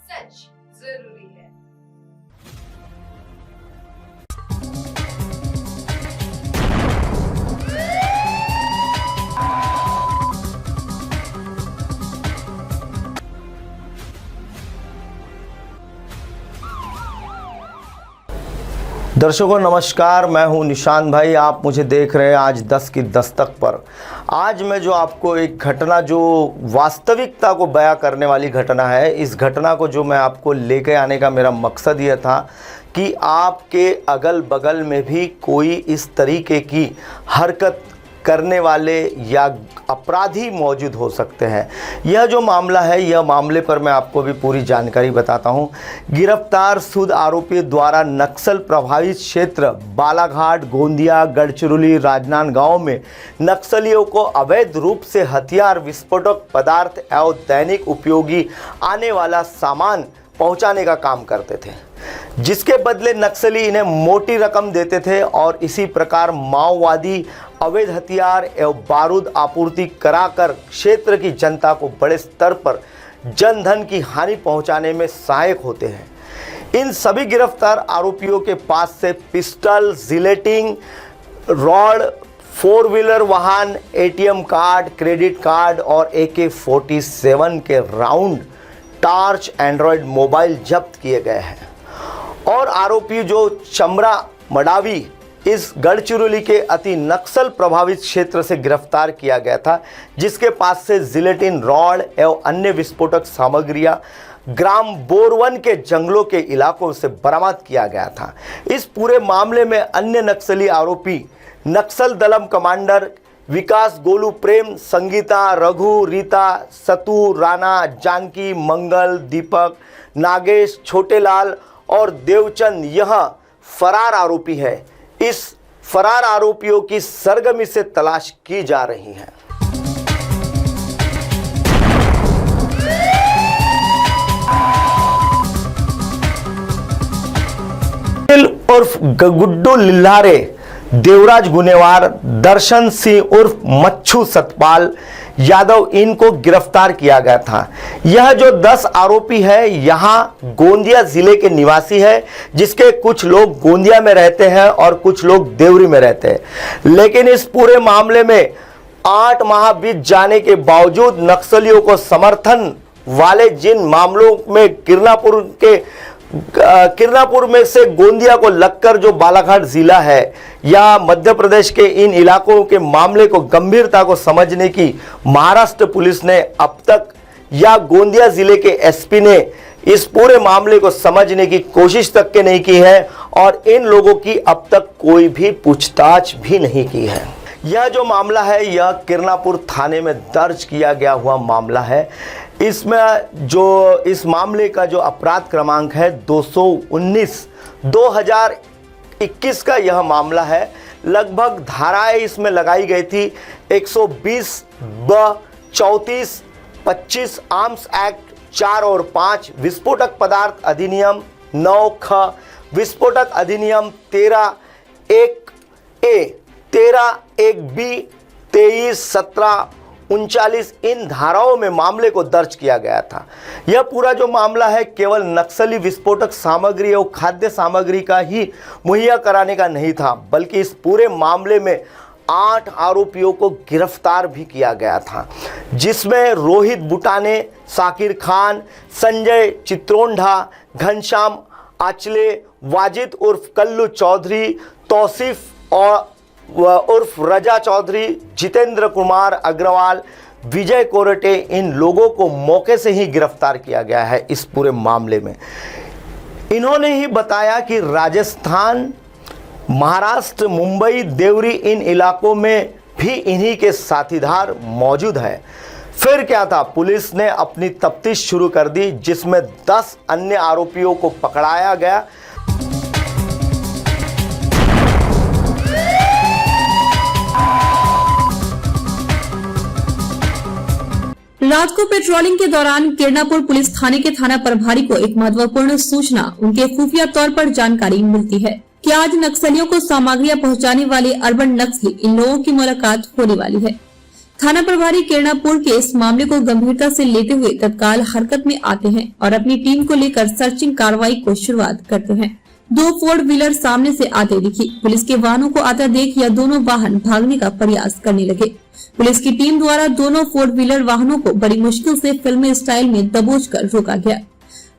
सच जरूरी है। दर्शकों नमस्कार, मैं हूं निशान भाई। आप मुझे देख रहे हैं आज 10 की दस्तक पर। आज मैं जो आपको एक घटना, जो वास्तविकता को बयां करने वाली घटना है, इस घटना को जो मैं आपको लेके आने का मेरा मकसद ये था कि आपके अगल बगल में भी कोई इस तरीके की हरकत करने वाले या अपराधी मौजूद हो सकते हैं। यह जो मामला है, यह मामले पर मैं आपको भी पूरी जानकारी बताता हूं। गिरफ्तार शुद्ध आरोपी द्वारा नक्सल प्रभावित क्षेत्र बालाघाट, गोंदिया, गढ़चिरौली, राजनांदगांव में नक्सलियों को अवैध रूप से हथियार, विस्फोटक पदार्थ एवं दैनिक उपयोगी आने वाला सामान पहुंचाने का काम करते थे, जिसके बदले नक्सली इन्हें मोटी रकम देते थे और इसी प्रकार माओवादी अवैध हथियार एवं बारूद आपूर्ति कराकर क्षेत्र की जनता को बड़े स्तर पर जनधन की हानि पहुंचाने में सहायक होते हैं। इन सभी गिरफ्तार आरोपियों के पास से पिस्टल, जिलेटिन रॉड, 4 व्हीलर वाहन, एटीएम कार्ड, क्रेडिट कार्ड और AK-47 के राउंड, टार्च, एंड्रॉयड मोबाइल जब्त किए गए हैं। और आरोपी जो चमरा मडावी इस गढ़चिरौली के अति नक्सल प्रभावित क्षेत्र से गिरफ्तार किया गया था, जिसके पास से जिलेटिन रॉड एवं अन्य विस्फोटक सामग्रियां ग्राम बोरवन के जंगलों के इलाकों से बरामद किया गया था। इस पूरे मामले में अन्य नक्सली आरोपी नक्सल दलम कमांडर विकास, गोलू, प्रेम, संगीता, रघु, रीता, सतु, राणा, जानकी, मंगल, दीपक, नागेश, छोटेलाल और देवचंद यह फरार आरोपी है। इस फरार आरोपियों की सरगर्मी से तलाश की जा रही है। उर्फ गुड्डू लिल्हारे, देवराज गुनेवार, दर्शन सिंह उर्फ मच्छू सतपाल यादव, इनको गिरफ्तार किया गया था। यह जो 10 आरोपी है, यहाँ गोंदिया जिले के निवासी है, जिसके कुछ लोग गोंदिया में रहते हैं और कुछ लोग देवरी में रहते हैं। लेकिन इस पूरे मामले में 8 माह बीत जाने के बावजूद नक्सलियों को समर्थन वाले जिन मामलों में किरनापुर में से गोंदिया को लगकर जो बालाघाट जिला है या मध्य प्रदेश के इन इलाकों के मामले को गंभीरता को समझने की महाराष्ट्र पुलिस ने अब तक या गोंदिया जिले के एसपी ने इस पूरे मामले को समझने की कोशिश तक के नहीं की है और इन लोगों की अब तक कोई भी पूछताछ भी नहीं की है। यह जो मामला है, यह किरनापुर थाने में दर्ज किया गया हुआ मामला है। इसमें जो इस मामले का जो अपराध क्रमांक है 219 2021 का यह मामला है। लगभग धाराएं इसमें लगाई गई थी 120(ब), 34, 25 आर्म्स एक्ट 4 और 5, विस्फोटक पदार्थ अधिनियम 9(ख), विस्फोटक अधिनियम 13(1)(a), 13(1)(b), 23, 17, 39 इन धाराओं में मामले को दर्ज किया गया था। यह पूरा जो मामला है केवल नक्सली विस्फोटक सामग्री और खाद्य सामग्री का ही मुहैया कराने का नहीं था, बल्कि इस पूरे मामले में 8 आरोपियों को गिरफ्तार भी किया गया था, जिसमें रोहित बुटाने, साकिर खान, संजय चित्रोंढा, घनश्याम आचले, वाजिद उर्फ कल्लू चौधरी, तौसीफ और उर्फ रजा चौधरी, जितेंद्र कुमार अग्रवाल, विजय कोरटे, इन लोगों को मौके से ही गिरफ्तार किया गया है। इस पूरे मामले में इन्होंने ही बताया कि राजस्थान, महाराष्ट्र, मुंबई, देवरी इन इलाकों में भी इन्हीं के साथीदार मौजूद हैं। फिर क्या था, पुलिस ने अपनी तफ्तीश शुरू कर दी, जिसमें 10 अन्य आरोपियों को पकड़ाया गया। रात को पेट्रोलिंग के दौरान किरनापुर पुलिस थाने के थाना प्रभारी को एक महत्वपूर्ण सूचना उनके खुफिया तौर पर जानकारी मिलती है कि आज नक्सलियों को सामग्रियां पहुंचाने वाले अर्बन नक्सली इन लोगों की मुलाकात होने वाली है। थाना प्रभारी किरणापुर के इस मामले को गंभीरता से लेते हुए तत्काल हरकत में आते हैं और अपनी टीम को लेकर सर्चिंग कार्रवाई को शुरुआत करते हैं। 2 फोर व्हीलर सामने से आते दिखी। पुलिस के वाहनों को आता देख यह दोनों वाहन भागने का प्रयास करने लगे। पुलिस की टीम द्वारा दोनों 4 व्हीलर वाहनों को बड़ी मुश्किल से फिल्मी स्टाइल में दबोच कर रोका गया।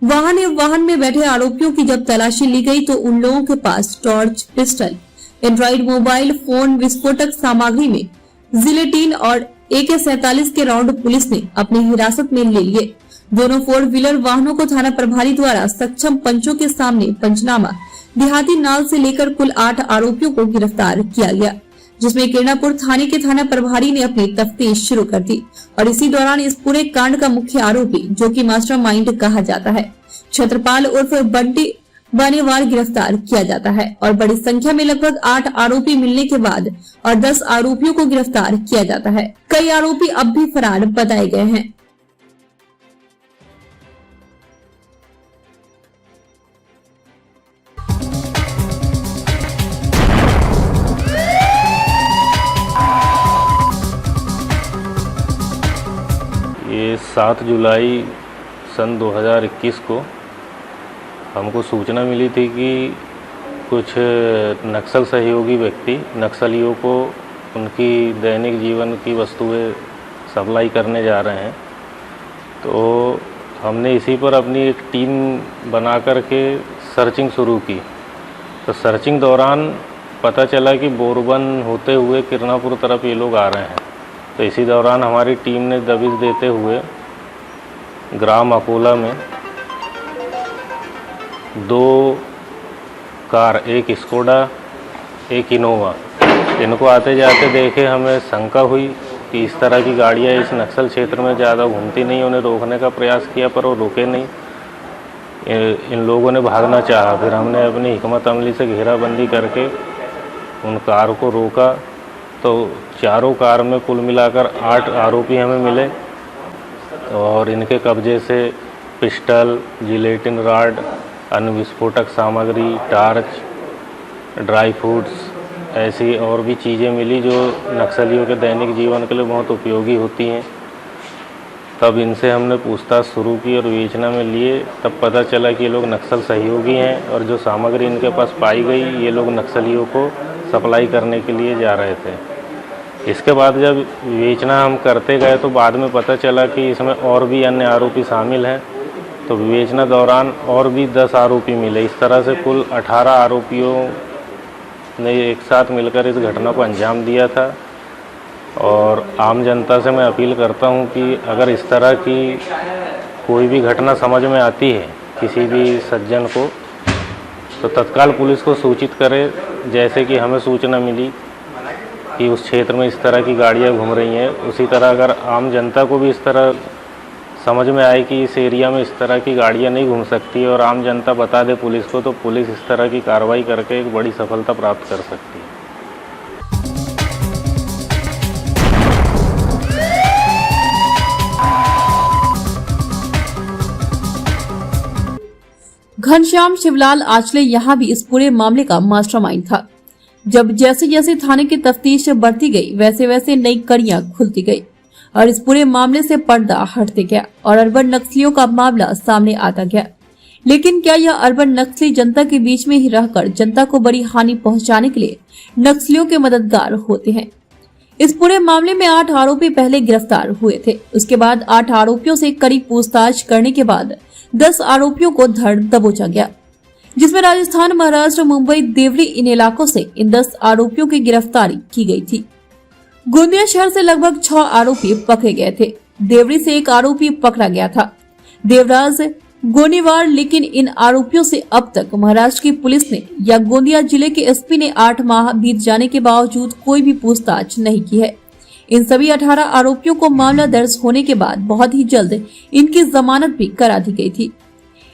वाहन में बैठे आरोपियों की जब तलाशी ली गई तो उन लोगों के पास torch, pistol, Android mobile phone, विस्फोटक सामग्री में जिलेटिन और AK-47 के राउंड पुलिस ने अपनी हिरासत में ले लिए। दोनों 4 व्हीलर वाहनों को थाना प्रभारी द्वारा सक्षम पंचों के सामने पंचनामा देहाती नाल से लेकर कुल 8 आरोपियों को गिरफ्तार किया गया, जिसमें किरणापुर थाने के थाना प्रभारी ने अपनी तफ्तीश शुरू कर दी और इसी दौरान इस पूरे कांड का मुख्य आरोपी, जो कि मास्टरमाइंड कहा जाता है, छत्रपाल उर्फ बंटी बानेवाल गिरफ्तार किया जाता है और बड़ी संख्या में लगभग 8 आरोपी मिलने के बाद और 10 आरोपियों को गिरफ्तार किया जाता है। कई आरोपी अब भी फरार बताए गए हैं। ये 7 जुलाई सन 2021 को हमको सूचना मिली थी कि कुछ नक्सल सहयोगी व्यक्ति नक्सलियों को उनकी दैनिक जीवन की वस्तुएं सप्लाई करने जा रहे हैं। तो हमने इसी पर अपनी एक टीम बना कर के सर्चिंग शुरू की। तो सर्चिंग दौरान पता चला कि बोरबन होते हुए किरणापुर तरफ ये लोग आ रहे हैं। तो इसी दौरान हमारी टीम ने दबिश देते हुए ग्राम अकोला में 2 कार, एक स्कोडा, एक इनोवा, इनको आते जाते देखे। हमें शंका हुई कि इस तरह की गाड़ियाँ इस नक्सल क्षेत्र में ज़्यादा घूमती नहीं। उन्हें रोकने का प्रयास किया पर वो रुके नहीं। इन लोगों ने भागना चाहा। फिर हमने अपनी हिकमत अमली से घेराबंदी करके उन कार को रोका। तो चारों कार में कुल मिलाकर 8 आरोपी हमें मिले और इनके कब्जे से पिस्टल, जिलेटिन रॉड, अन्य विस्फोटक सामग्री, टार्च, ड्राई फ्रूट्स, ऐसी और भी चीज़ें मिली जो नक्सलियों के दैनिक जीवन के लिए बहुत उपयोगी होती हैं। तब इनसे हमने पूछताछ शुरू की और विवेचना में लिए। तब पता चला कि ये लोग नक्सल सहयोगी हैं और जो सामग्री इनके पास पाई गई ये लोग नक्सलियों को सप्लाई करने के लिए जा रहे थे। इसके बाद जब विवेचना हम करते गए तो बाद में पता चला कि इसमें और भी अन्य आरोपी शामिल हैं। तो विवेचना दौरान और भी 10 आरोपी मिले। इस तरह से कुल 18 आरोपियों ने एक साथ मिलकर इस घटना को अंजाम दिया था। और आम जनता से मैं अपील करता हूं कि अगर इस तरह की कोई भी घटना समझ में आती है किसी भी सज्जन को, तो तत्काल पुलिस को सूचित करे। जैसे कि हमें सूचना मिली कि उस क्षेत्र में इस तरह की गाड़ियां घूम रही हैं, उसी तरह अगर आम जनता को भी इस तरह समझ में आए कि इस एरिया में इस तरह की गाड़ियां नहीं घूम सकती और आम जनता बता दे पुलिस को, तो पुलिस इस तरह की कार्रवाई करके एक बड़ी सफलता प्राप्त कर सकती है। घनश्याम शिवलाल आचले यहाँ भी इस पूरे मामले का मास्टरमाइंड था। जब जैसे जैसे थाने की तफ्तीश बढ़ती गई वैसे वैसे नई कड़ियां खुलती गई और इस पूरे मामले से पर्दा हटते गया और अर्बन नक्सलियों का मामला सामने आता गया। लेकिन क्या यह अर्बन नक्सली जनता के बीच में ही रहकर जनता को बड़ी हानि पहुंचाने के लिए नक्सलियों के मददगार होते हैं? इस पूरे मामले में 8 आरोपी पहले गिरफ्तार हुए थे। उसके बाद 8 आरोपियों से कड़ी पूछताछ करने के बाद 10 आरोपियों को धर दबोचा गया, जिसमें राजस्थान, महाराष्ट्र, मुंबई, देवरी इन इलाकों से इन 10 आरोपियों की गिरफ्तारी की गई थी। गोंदिया शहर से लगभग 6 आरोपी पकड़े गए थे। देवरी से 1 आरोपी पकड़ा गया था, देवराज गोनीवार। लेकिन इन आरोपियों से अब तक महाराष्ट्र की पुलिस ने या गोंदिया जिले के एसपी ने 8 माह बीत जाने के बावजूद कोई भी पूछताछ नहीं की है। इन सभी 18 आरोपियों को मामला दर्ज होने के बाद बहुत ही जल्द इनकी जमानत भी करा दी गई थी।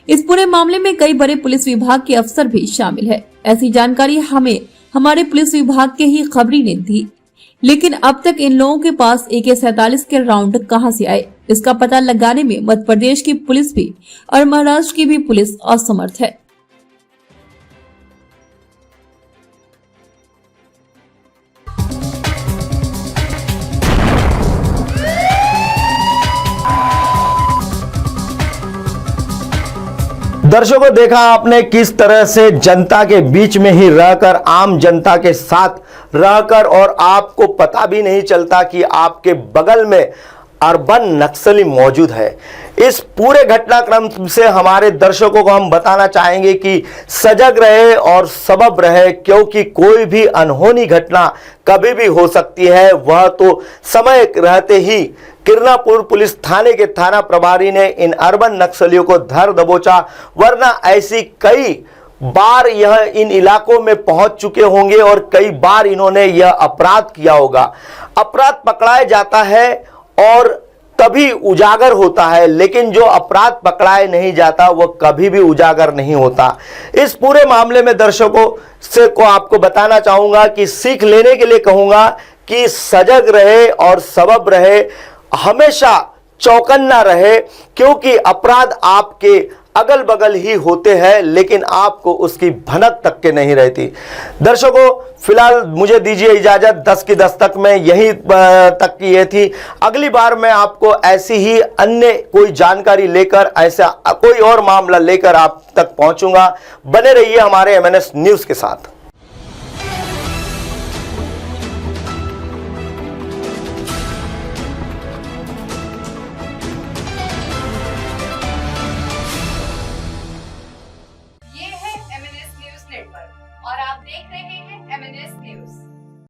इस पूरे मामले में कई बड़े पुलिस विभाग के अफसर भी शामिल है। ऐसी जानकारी हमें हमारे पुलिस विभाग के ही खबरी ने दी। लेकिन अब तक इन लोगों के पास AK-47 के राउंड कहां से आए, इसका पता लगाने में मध्य प्रदेश की पुलिस भी और महाराष्ट्र की भी पुलिस असमर्थ है। दर्शकों, देखा आपने किस तरह से जनता के बीच में ही रहकर, आम जनता के साथ रहकर, और आपको पता भी नहीं चलता कि आपके बगल में अर्बन नक्सली मौजूद है। इस पूरे घटनाक्रम से हमारे दर्शकों को हम बताना चाहेंगे कि सजग रहे और सबब रहे, क्योंकि कोई भी अनहोनी घटना कभी भी हो सकती है। वह तो समय रहते ही किरनापुर पुलिस थाने के थाना प्रभारी ने इन अर्बन नक्सलियों को धर दबोचा, वरना ऐसी कई बार यह इन इलाकों में पहुंच चुके होंगे और कई बार इन्होंने यह अपराध किया होगा। अपराध पकड़ाया जाता है और तभी उजागर होता है, लेकिन जो अपराध पकड़ाए नहीं जाता वह कभी भी उजागर नहीं होता। इस पूरे मामले में दर्शकों से को आपको बताना चाहूंगा कि सीख लेने के लिए कहूंगा कि सजग रहे और सबब रहे, हमेशा चौकन्ना रहे, क्योंकि अपराध आपके अगल बगल ही होते हैं, लेकिन आपको उसकी भनक तक के नहीं रहती। दर्शकों, फिलहाल मुझे दीजिए इजाजत। 10 की दस्तक में यही तक की ये थी। अगली बार मैं आपको ऐसी ही अन्य कोई जानकारी लेकर, ऐसा कोई और मामला लेकर आप तक पहुंचूंगा। बने रहिए हमारे MNS न्यूज के साथ।